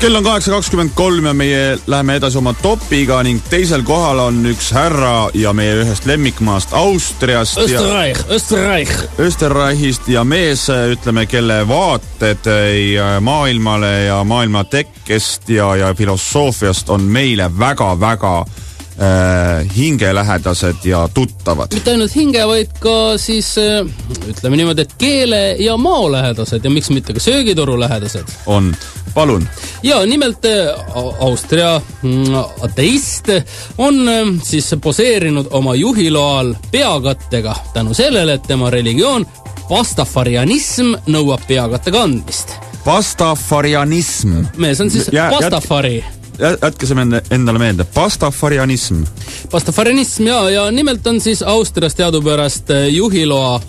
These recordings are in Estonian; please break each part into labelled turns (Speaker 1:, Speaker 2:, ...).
Speaker 1: Kell on 8.23 ja meie läheme edasi oma topiga ning teisel kohal on üks härra ja meie ühest lemmikmaast Austriast. Österreichist ja mees, ütleme, kelle vaated maailmale ja maailma tekkest ja filosoofiast on meile väga-väga hingelähedased ja tuttavad.
Speaker 2: Mitte ainult hinge, vaid ka siis, ütleme niimoodi, et keele ja mao lähedased ja miks mitte ka söögitoru lähedased.
Speaker 1: On. Palun.
Speaker 2: Ja nimelt Austria ateist on siis poseerinud oma juhiloal peakattega tänu sellele, et tema religioon pastafarianism nõuab peakatte kandmist.
Speaker 1: Pastafarianism.
Speaker 2: Mees on siis pastafari.
Speaker 1: Jätke see endale meelde. Pastafarianism.
Speaker 2: Pastafarianism, ja nimelt on siis Austrias teadupärast juhiloa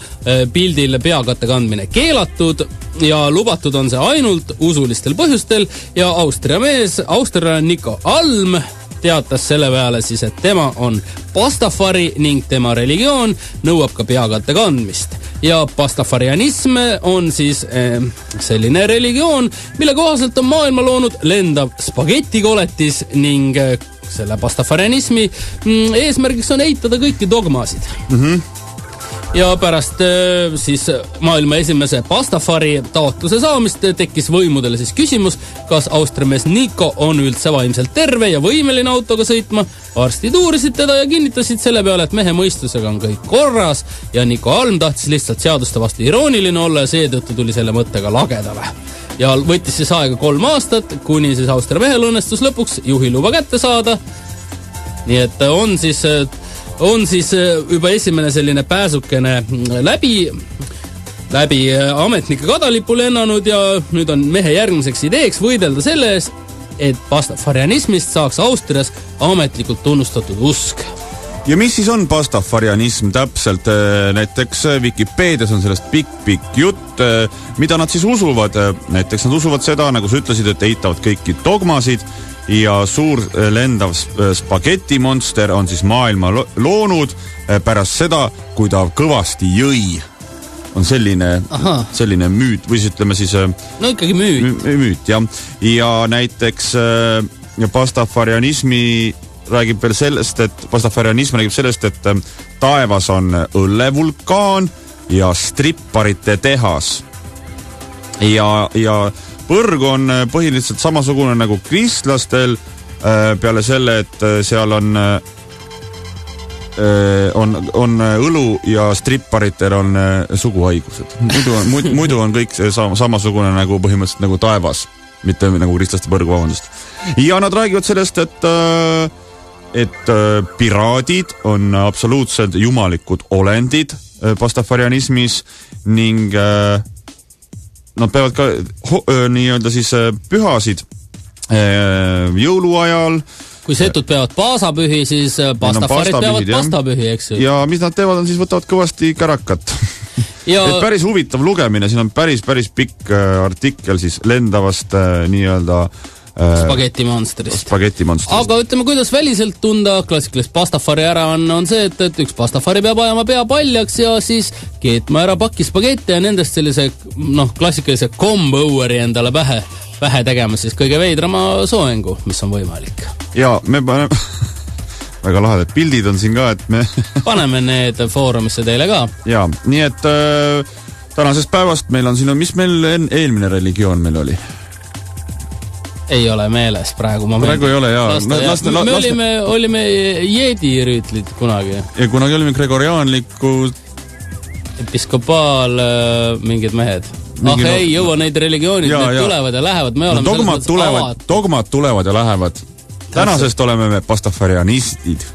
Speaker 2: pildil peakatte kandmine keelatud ja lubatud on see ainult usulistel põhjustel ja Austria mees, Austria Nico Alm teatas selle peale siis, et tema on pastafari ning tema religioon nõuab ka peakatte kandmist. Ja pastafarianism on siis selline religioon, mille kohaselt on maailma loonud lendav spagetikoletis ning selle pastafarianismi eesmärgiks on eitada kõiki dogmasid. Ja pärast siis maailma esimese pastafari taotluse saamist tekkis võimudele siis küsimus, kas Austria mees Nico on üldse vaimselt terve ja võimeline autoga sõitma. Arstid uurisid teda ja kinnitasid selle peale, et mehe mõistusega on kõik korras ja Nico Alm tahtis lihtsalt seaduste vastu irooniline olla ja seetõttu tuli selle mõttega lagedale. Ja võttis siis aega 3 aastat, kuni siis Austria mehel õnnestus lõpuks juhiluba kätte saada. Nii et on siis juba esimene selline pääsukene läbi ametnike kadalipu lennanud ja nüüd on mehe järgmiseks ideeks võidelda selles, et pastafarianismist saaks Austrias ametlikult tunnustatud usk.
Speaker 1: Ja mis siis on pastafarianism täpselt? Näiteks Wikipeedias on sellest pikk jutt, mida nad siis usuvad. Näiteks nad usuvad seda, nagu sa ütlesid, et eitavad kõiki dogmasid ja suur lendav spagettimonster on siis maailma loonud pärast seda, kui ta kõvasti jõi. On selline müüt, või siis ütleme siis...
Speaker 2: No ikkagi müüt.
Speaker 1: Ja näiteks pastafarianism räägib sellest, et taevas on õllevulkaan ja stripparite tehas. Ja põrg on põhiliselt samasugune nagu kristlastel peale selle, et seal on õlu ja stripparitel on suguhaigused. Muidu on kõik samasugune nagu põhimõtteliselt nagu taevas, mitte nagu kristlaste põrg, vabandust. Ja nad räägivad sellest, et piraadid on absoluutselt jumalikud olendid pastafarianismis ning nad peavad ka nii-öelda siis pühasid jõuluajal.
Speaker 2: Kui setud peavad paasapühi, siis pastafarid peavad pastapühi, eks ju.
Speaker 1: Ja mis nad teevad, on siis võtavad kõvasti kärakat. Et päris huvitav lugemine, siin on päris pikk artikkel siis lendavast nii-öelda
Speaker 2: spagettimonstrist. Aga ütleme, kuidas väliselt tunda klassikalist pastafari ära on see, et üks pastafari peab ajama pea paljaks ja siis keetma ära pakki spagetti ja nendest sellise klassikalise comb-overi endale pähe tegema siis kõige veidrama sooengu, mis on võimalik.
Speaker 1: Ja me paneme väga lahedad pildid on siin ka, et me
Speaker 2: paneme need foorumisse teile ka.
Speaker 1: Ja, nii et tänasest päevast meil on siin, mis meil eelmine religioon meil oli?
Speaker 2: Ei ole meeles praegu.
Speaker 1: Praegu ei ole, jaa.
Speaker 2: Me olime jeedirüütlid kunagi.
Speaker 1: Ja kunagi olime gregoriaanlikud
Speaker 2: episkopaal mingid mehed. Ei jõua neid religioonid, need tulevad ja lähevad.
Speaker 1: Dogmad tulevad ja lähevad. Tänasest oleme me pastafarianistid.